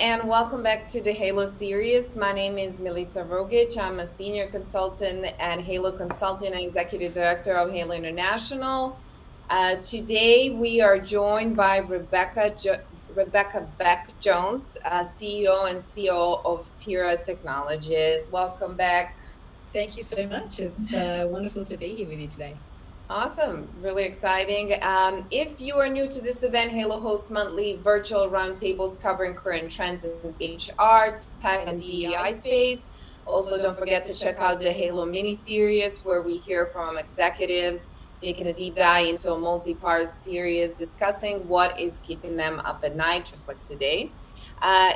and welcome back to the Halo series. My name is Milica Rogic. I'm a senior consultant at Halo Consulting and executive director of Halo International. Today, we are joined by Rebecca Beck Jones, CEO and COO of Pyrra Technologies. Welcome back. Thank you so much. It's wonderful to be here with you today. Awesome. Really exciting. If you are new to this event, Halo hosts monthly virtual roundtables covering current trends in HR, tech, and DEI space. Also, don't forget to check out the Halo mini series where we hear from executives taking a deep dive into a multi-part series discussing what is keeping them up at night, just like today.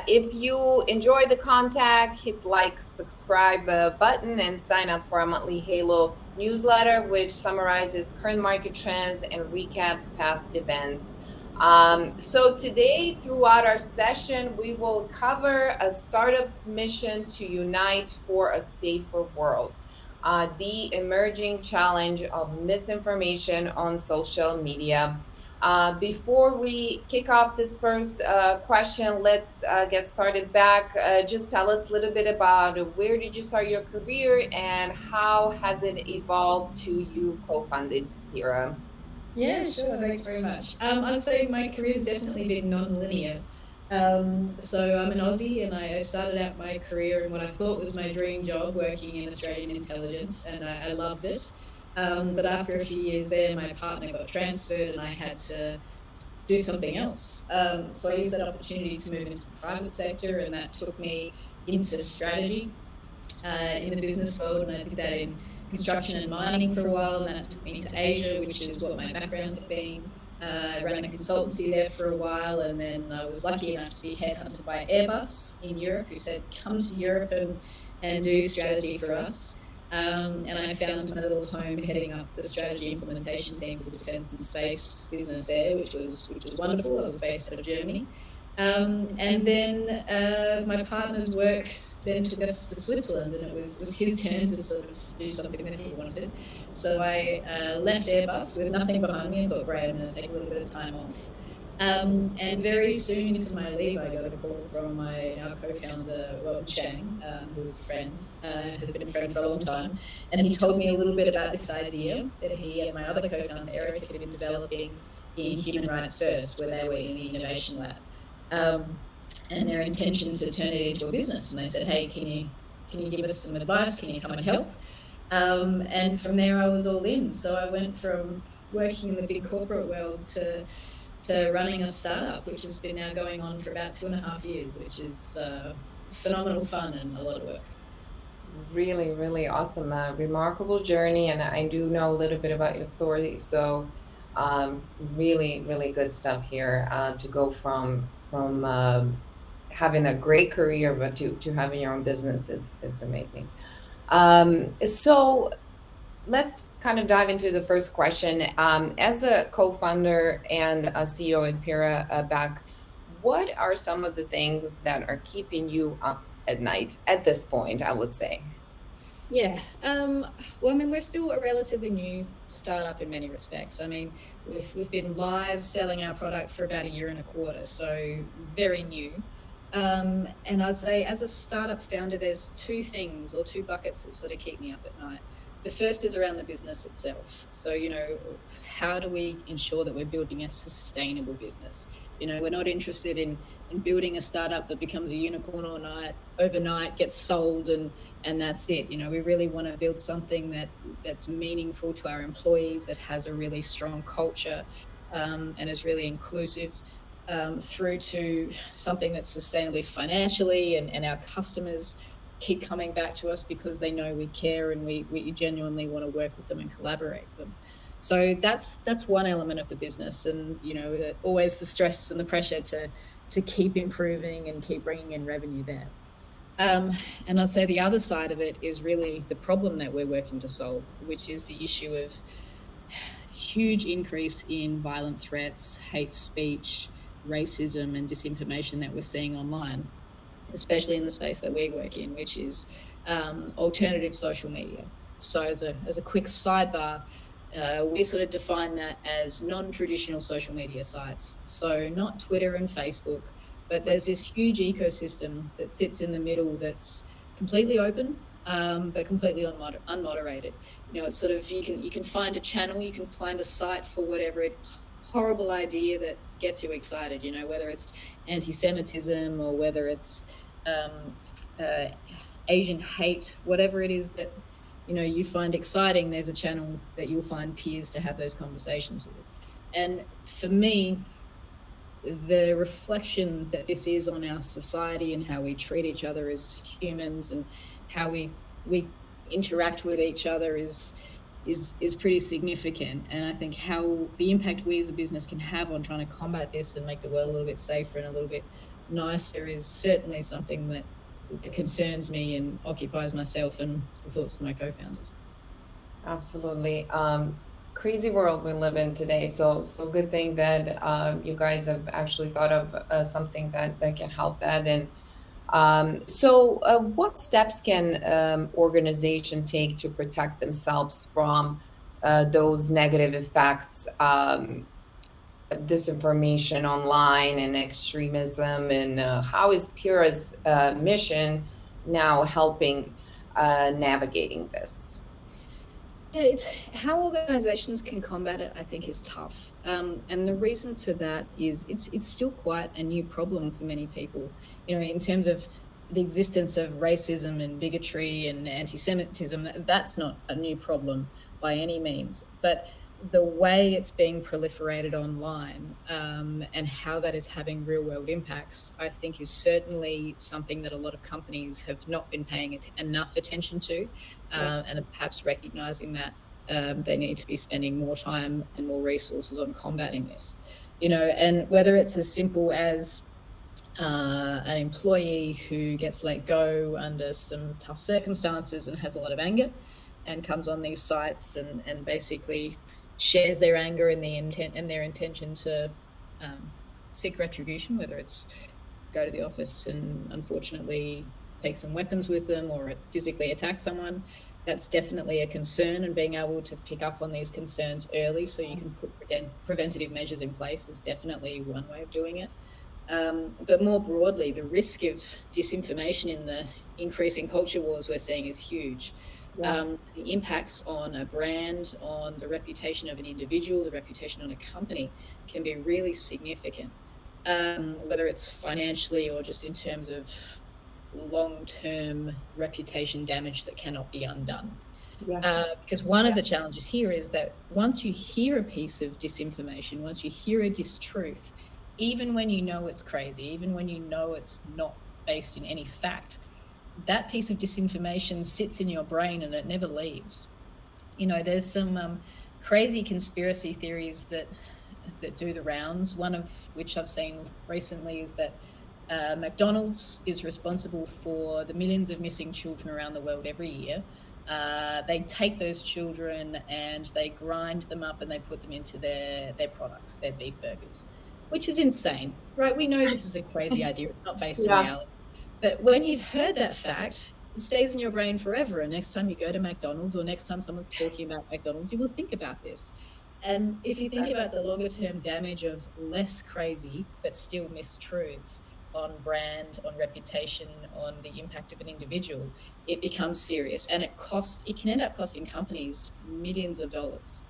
If you enjoy the content, hit like, subscribe button, and sign up for our monthly Halo newsletter, which summarizes current market trends and recaps past events. So today, throughout our session, we will cover a startup's mission to unite for a safer world. The emerging challenge of misinformation on social media. Before we kick off this first question, let's get started back. Just tell us a little bit about where did you start your career and how has it evolved to you co-founded Pyrra? Yeah, sure. Thanks very much. I'd say my career's definitely been non-linear. So I'm an Aussie, and I started out my career in what I thought was my dream job, working in Australian intelligence, and I loved it. But after a few years there, my partner got transferred, and I had to do something else. So I used that opportunity to move into the private sector, and that took me into strategy in the business world, and I did that in construction and mining for a while, and that took me to Asia, which is what my background had been. I ran a consultancy there for a while, and then I was lucky enough to be headhunted by Airbus in Europe, who said, come to Europe and do strategy for us. And I found my little home heading up the strategy implementation team for the defence and space business there, which was wonderful. I was based out of Germany. And then my partner's work then took us to Switzerland, and it was his turn to sort of do something that he wanted. So I left Airbus with nothing behind me and thought, great, I'm going to take a little bit of time off. And very soon into my leave, I got a call from my now co-founder, Shang, who was a friend, has been a friend for a long time. And he told me a little bit about this idea that he and my other co-founder, Eric, had been developing in Human Rights First, where they were in the innovation lab. And their intention to turn it into a business. And they said, hey, can you give us some advice? Can you come and help? And from there, I was all in. So I went from working in the big corporate world to running a startup, which has been now going on for about 2.5 years, which is phenomenal fun and a lot of work. Really, really awesome, remarkable journey, and I do know a little bit about your story. So, really, really good stuff here to go from having a great career, but to having your own business. It's amazing. So let's kind of dive into the first question. As a co-founder and a CEO at Pyrra back, what are some of the things that are keeping you up at night at this point, I would say? Yeah. Well, I mean, we're still a relatively new startup in many respects. I mean, we've been live selling our product for about 1.25 years, so very new. And I'd say as a startup founder, there's two things or two buckets that sort of keep me up at night. The first is around the business itself. So, how do we ensure that we're building a sustainable business? We're not interested in building a startup that becomes a unicorn overnight, gets sold, and that's it. We really want to build something that's meaningful to our employees, that has a really strong culture, and is really inclusive, through to something that's sustainably financially, and our customers keep coming back to us because they know we care and we genuinely want to work with them and collaborate with them. So that's one element of the business, and always the stress and the pressure to keep improving and keep bringing in revenue there. And I'd say the other side of it is really the problem that we're working to solve, which is the issue of huge increase in violent threats, hate speech, racism, and disinformation that we're seeing online, especially in the space that we work in, which is alternative social media. So as a quick sidebar, we sort of define that as non-traditional social media sites. So not Twitter and Facebook, But there's this huge ecosystem that sits in the middle that's completely open, but completely unmoderated. It's sort of you can find a channel, you can find a site for whatever horrible idea that gets you excited. Whether it's anti-Semitism or whether it's um, uh, Asian hate, whatever it is that you find exciting. There's a channel that you'll find peers to have those conversations with. And for me, the reflection that this is on our society and how we treat each other as humans and how we interact with each other is pretty significant. And I think how the impact we as a business can have on trying to combat this and make the world a little bit safer and a little bit nicer is certainly something that concerns me and occupies myself and the thoughts of my co-founders. Absolutely. Crazy world we live in today. So good thing that you guys have actually thought of something that can help that. And what steps can organization take to protect themselves from those negative effects, disinformation online and extremism? And how is Pyrra's mission now helping navigating this? Yeah, it's how organizations can combat it, I think, is tough. And the reason for that is it's still quite a new problem for many people. In terms of the existence of racism and bigotry and anti-Semitism, that's not a new problem by any means. But the way it's being proliferated online, and how that is having real world impacts, I think is certainly something that a lot of companies have not been paying enough attention to, and perhaps recognizing that they need to be spending more time and more resources on combating this. And whether it's as simple as an employee who gets let go under some tough circumstances and has a lot of anger and comes on these sites and basically shares their anger and their intention to seek retribution, whether it's go to the office and unfortunately take some weapons with them or physically attack someone. That's definitely a concern, and being able to pick up on these concerns early so you can put preventative measures in place is definitely one way of doing it. But more broadly, the risk of disinformation in the increasing culture wars we're seeing is huge. The impacts on a brand, on the reputation of an individual, the reputation on a company can be really significant, whether it's financially or just in terms of long-term reputation damage that cannot be undone. Because one of the challenges here is that once you hear a piece of disinformation, once you hear a distruth, even when you know it's crazy, even when you know it's not based in any fact, that piece of disinformation sits in your brain and it never leaves. There's some crazy conspiracy theories that do the rounds. One of which I've seen recently is that McDonald's is responsible for the millions of missing children around the world every year. They take those children and they grind them up and they put them into their products, their beef burgers, which is insane, right? We know this is a crazy idea. It's not based in reality. But when you've heard that fact, it stays in your brain forever. And next time you go to McDonald's or next time someone's talking about McDonald's, you will think about this. And if you think about the longer term damage of less crazy, but still mistruths on brand, on reputation, on the impact of an individual, it becomes serious. And it can end up costing companies millions of dollars.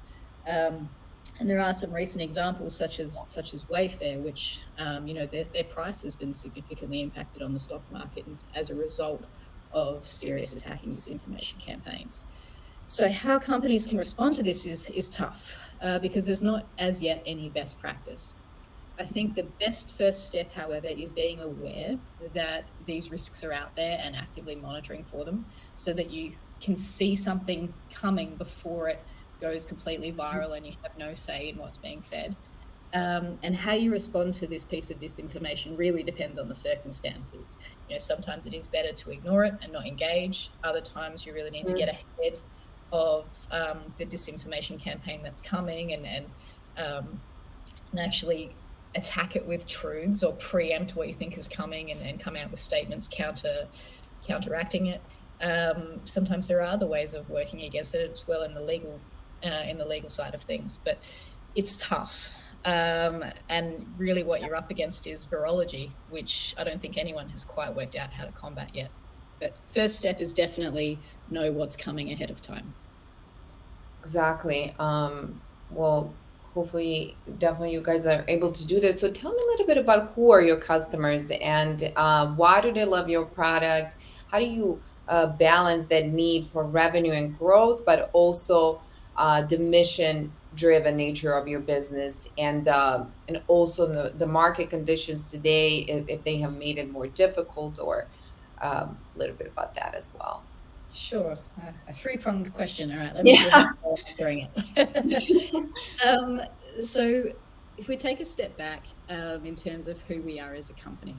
And there are some recent examples, such as Wayfair, which their price has been significantly impacted on the stock market as a result of serious attacking disinformation campaigns. So how companies can respond to this is tough, because there's not as yet any best practice. I think the best first step, however, is being aware that these risks are out there and actively monitoring for them so that you can see something coming before it goes completely viral and you have no say in what's being said. And how you respond to this piece of disinformation really depends on the circumstances. Sometimes it is better to ignore it and not engage. Other times you really need to get ahead of the disinformation campaign that's coming and actually attack it with truths or preempt what you think is coming and come out with statements counteracting it. Sometimes there are other ways of working against it as well in the legal side of things, but it's tough. And really what you're up against is virology, which I don't think anyone has quite worked out how to combat yet. But first step is definitely know what's coming ahead of time. Exactly. Well, hopefully, definitely you guys are able to do this. So tell me a little bit about who are your customers and why do they love your product? How do you balance that need for revenue and growth, but also the mission-driven nature of your business and also the market conditions today, if they have made it more difficult or a little bit about that as well. Sure. A three-pronged question. All right, let me see Yeah. how far I'm answering it. um, so if we take a step back in terms of who we are as a company,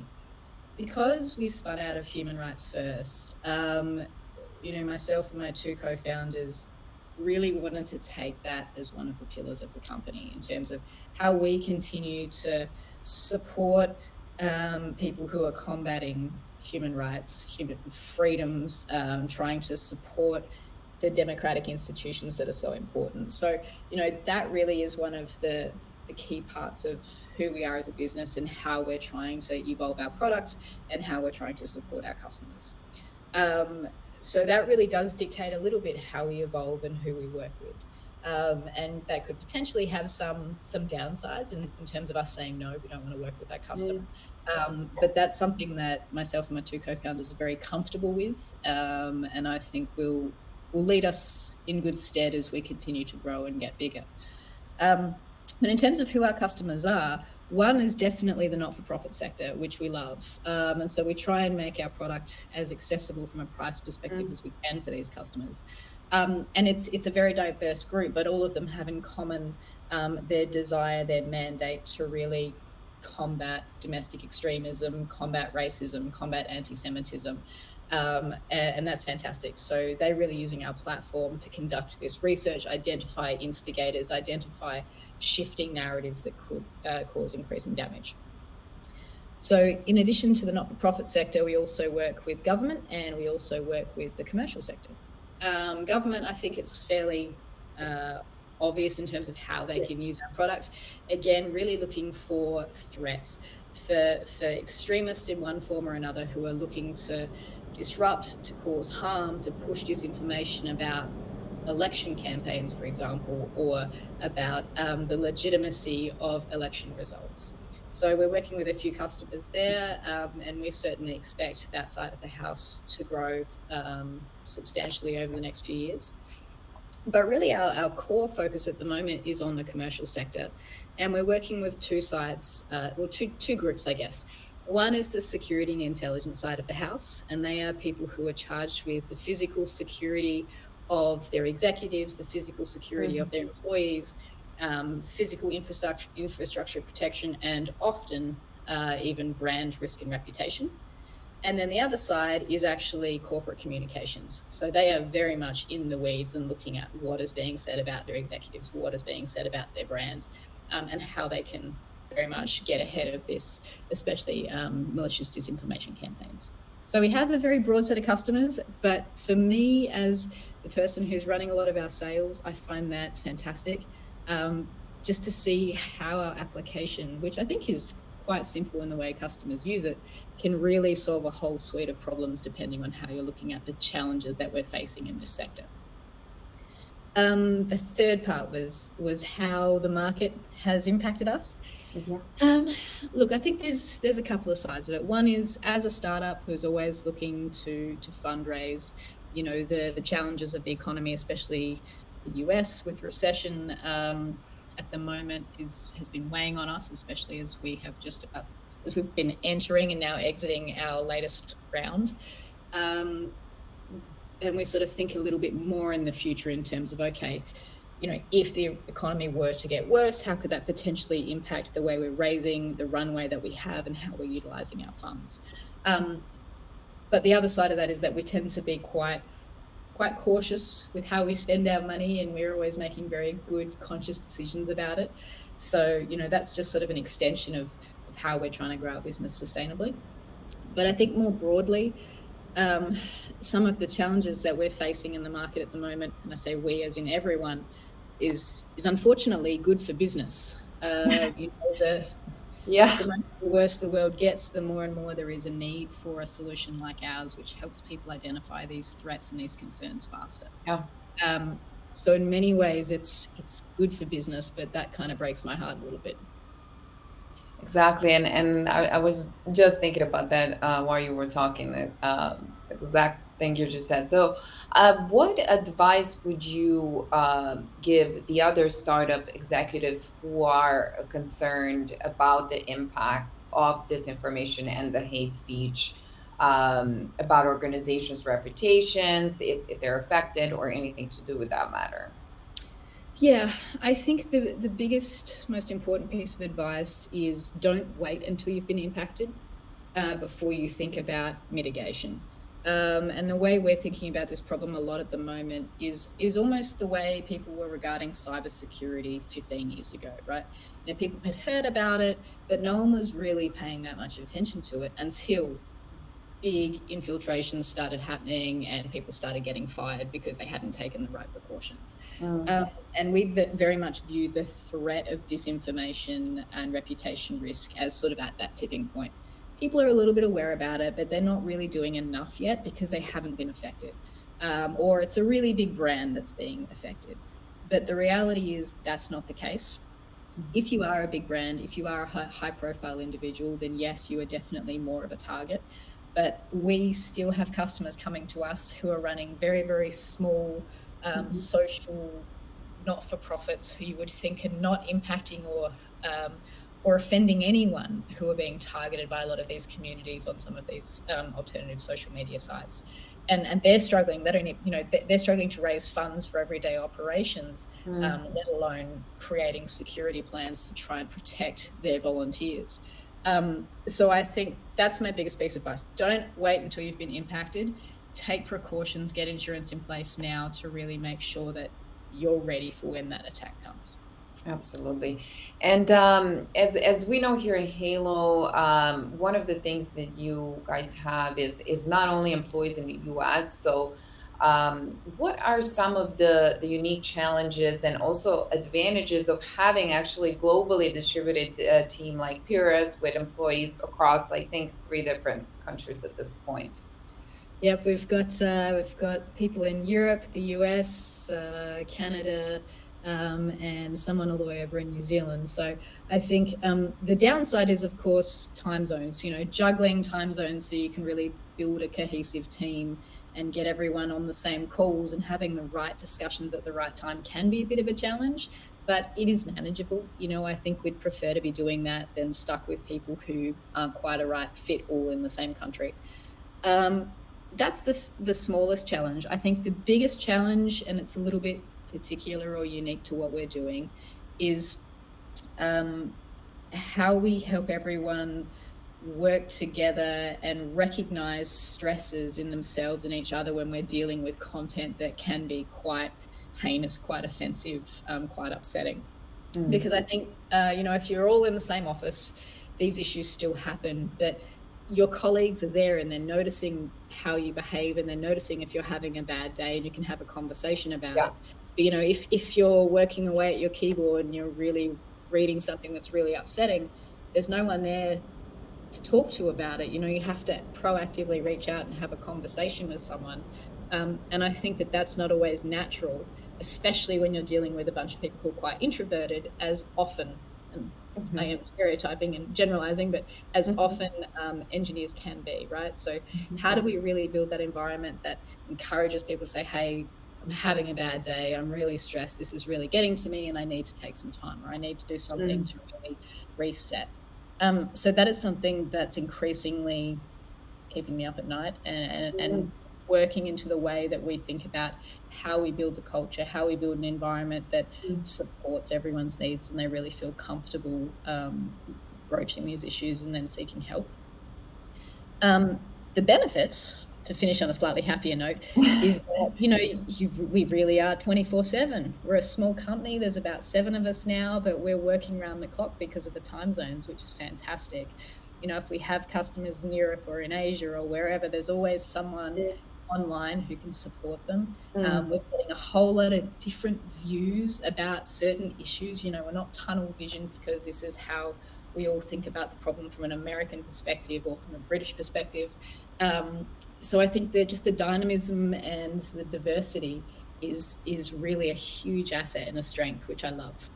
because we spun out of human rights first, myself and my two co-founders really wanted to take that as one of the pillars of the company in terms of how we continue to support people who are combating human rights, human freedoms, trying to support the democratic institutions that are so important. So, that really is one of the key parts of who we are as a business and how we're trying to evolve our product and how we're trying to support our customers. Um, so that really does dictate a little bit how we evolve and who we work with. And that could potentially have some downsides in terms of us saying no, we don't want to work with that customer. But that's something that myself and my two co-founders are very comfortable with, and I think will lead us in good stead as we continue to grow and get bigger. But in terms of who our customers are, one is definitely the not-for-profit sector, which we love. And so we try and make our product as accessible from a price perspective as we can for these customers. And it's a very diverse group, but all of them have in common their desire, their mandate to really combat domestic extremism, combat racism, combat anti-Semitism. And that's fantastic. So they're really using our platform to conduct this research, identify instigators, identify shifting narratives that could cause increasing damage. So in addition to the not-for-profit sector, we also work with government and we also work with the commercial sector. Government, I think it's fairly obvious in terms of how they can use our product. Again, really looking for threats for extremists in one form or another who are looking to disrupt, to cause harm, to push disinformation about election campaigns, for example, or about the legitimacy of election results. So we're working with a few customers there, and we certainly expect that side of the house to grow substantially over the next few years. But really our core focus at the moment is on the commercial sector. And we're working with two sides, two groups, I guess. One is the security and intelligence side of the house, and they are people who are charged with the physical security of their executives, the physical security of their employees, physical infrastructure protection, and often even brand risk and reputation. And then the other side is actually corporate communications. So they are very much in the weeds and looking at what is being said about their executives, what is being said about their brand, and how they can very much get ahead of this, especially malicious disinformation campaigns. So we have a very broad set of customers, but for me, as the person who's running a lot of our sales, I find that fantastic. Just to see how our application, which I think is quite simple in the way customers use it, can really solve a whole suite of problems depending on how you're looking at the challenges that we're facing in this sector. The third part was how the market has impacted us. Look, I think there's a couple of sides of it. One is, as a startup who's always looking to fundraise, the challenges of the economy, especially the US with recession at the moment has been weighing on us, especially as we've been entering and now exiting our latest round. And we sort of think a little bit more in the future in terms of, okay, if the economy were to get worse, how could that potentially impact the way we're raising, the runway that we have, and how we're utilizing our funds? But the other side of that is that we tend to be quite cautious with how we spend our money, and we're always making very good, conscious decisions about it. So, that's just sort of an extension of how we're trying to grow our business sustainably. But I think more broadly, some of the challenges that we're facing in the market at the moment, and I say we as in everyone, is unfortunately good for business. The Yeah. the worse the world gets, the more and more there is a need for a solution like ours, which helps people identify these threats and these concerns faster. Yeah. Um, so in many ways, it's good for business, but that kind of breaks my heart a little bit. Exactly, and I was just thinking about that while you were talking. That the exact thing you just said. So, what advice would you give the other startup executives who are concerned about the impact of disinformation and the hate speech about organizations' reputations, if they're affected, or anything to do with that matter? Yeah, I think the biggest, most important piece of advice is don't wait until you've been impacted before you think about mitigation. And the way we're thinking about this problem a lot at the moment is almost the way people were regarding cybersecurity 15 years ago, right? People had heard about it, but no one was really paying that much attention to it until big infiltrations started happening and people started getting fired because they hadn't taken the right precautions. Mm, Um, and we very much view the threat of disinformation and reputation risk as sort of at that tipping point. People are a little bit aware about it, but they're not really doing enough yet because they haven't been affected. Or it's a really big brand that's being affected. But the reality is that's not the case. If you are a big brand, if you are a high profile individual, then yes, you are definitely more of a target. But we still have customers coming to us who are running very, very small mhm, social not for profits who you would think are not impacting or offending anyone who are being targeted by a lot of these communities on some of these alternative social media sites. And they're struggling. They don't, they're struggling to raise funds for everyday operations, mm. let alone creating security plans to try and protect their volunteers. So I think that's my biggest piece of advice. Don't wait until you've been impacted. Take precautions, get insurance in place now to really make sure that you're ready for when that attack comes. Absolutely. And as we know here in Halo, one of the things that you guys have is not only employees in the US. So, what are some of the unique challenges and also advantages of having actually globally distributed team like Pyrrha's with employees across, I think, three different countries at this point? Yep, we've got people in Europe, the US, Canada, and someone all the way over in New Zealand. So I think the downside is, of course, time zones. Juggling time zones so you can really build a cohesive team and get everyone on the same calls and having the right discussions at the right time can be a bit of a challenge. But it is manageable. I think we'd prefer to be doing that than stuck with people who aren't quite a right fit all in the same country. Um, that's the smallest challenge. I think the biggest challenge, and it's a little bit particular or unique to what we're doing, is um, how we help everyone work together and recognize stresses in themselves and each other when we're dealing with content that can be quite heinous, quite offensive, quite upsetting. Mm, Because I think, if you're all in the same office, these issues still happen, but your colleagues are there and they're noticing how you behave and they're noticing if you're having a bad day and you can have a conversation about yeah. it. But, if you're working away at your keyboard and you're really reading something that's really upsetting, there's no one there to talk to about it. You have to proactively reach out and have a conversation with someone. And I think that that's not always natural, especially when you're dealing with a bunch of people who are quite introverted, as often, and I Mhm, am stereotyping and generalizing, but as mhm, often engineers can be, right? So, mhm, how do we really build that environment that encourages people to say, hey, I'm having a bad day. I'm really stressed. This is really getting to me, and I need to take some time, or I need to do something mm, to really reset. So that is something that's increasingly keeping me up at night and mm, working into the way that we think about how we build the culture, how we build an environment that mm. supports everyone's needs and they really feel comfortable broaching these issues and then seeking help. The benefits, to finish on a slightly happier note, is that, we really are 24/7. We're a small company. There's about 7 of us now, but we're working around the clock because of the time zones, which is fantastic. If we have customers in Europe or in Asia or wherever, there's always someone online who can support them. Mm. We're getting a whole lot of different views about certain issues. We're not tunnel vision because this is how we all think about the problem from an American perspective or from a British perspective. So I think that just the dynamism and the diversity is really a huge asset and a strength, which I love.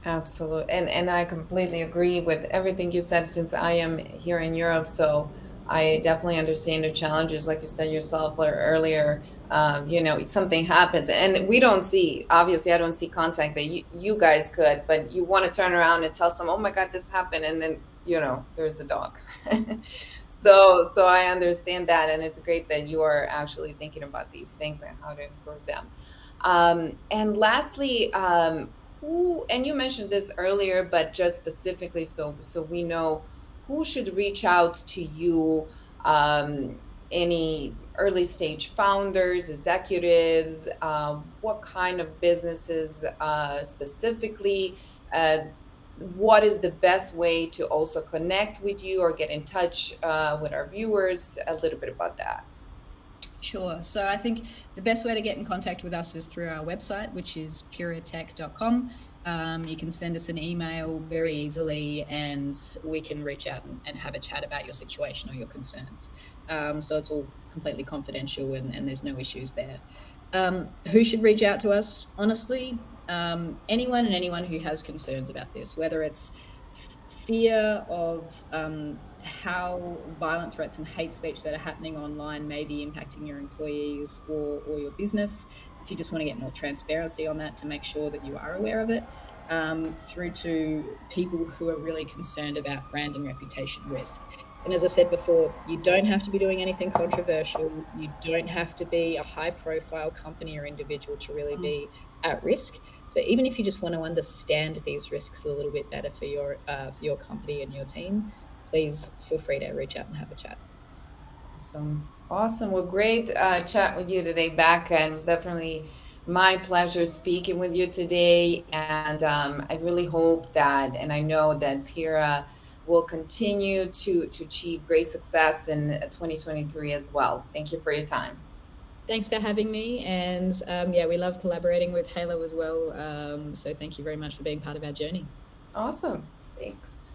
Absolutely. And I completely agree with everything you said since I am here in Europe. So I definitely understand the challenges, like you said yourself earlier. Something happens and we don't see, obviously, I don't see contact that you guys could, but you want to turn around and tell some, oh my God, this happened. And then, there's a dog. So I understand that. And it's great that you are actually thinking about these things and how to improve them. And lastly, who, and you mentioned this earlier, but just specifically so we know who should reach out to you, any early stage founders, executives, what kind of businesses specifically, what is the best way to also connect with you or get in touch with our viewers, a little bit about that. Sure. So I think the best way to get in contact with us is through our website, which is pyrratech.com. You can send us an email very easily and we can reach out and have a chat about your situation or your concerns. So it's all completely confidential and there's no issues there. Who should reach out to us? Honestly, anyone and anyone who has concerns about this, whether it's fear of how violent threats and hate speech that are happening online may be impacting your employees or your business. If you just want to get more transparency on that to make sure that you are aware of it, through to people who are really concerned about brand and reputation risk. And as I said before, you don't have to be doing anything controversial. You don't have to be a high profile company or individual to really be at risk. So even if you just want to understand these risks a little bit better for your company and your team, please feel free to reach out and have a chat. Awesome. Well, great chat with you today, Becca. And it was definitely my pleasure speaking with you today. And I really hope that, and I know that Pyrra will continue to achieve great success in 2023 as well. Thank you for your time. Thanks for having me. And yeah, we love collaborating with Halo as well. So thank you very much for being part of our journey. Awesome. Thanks.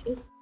Cheers.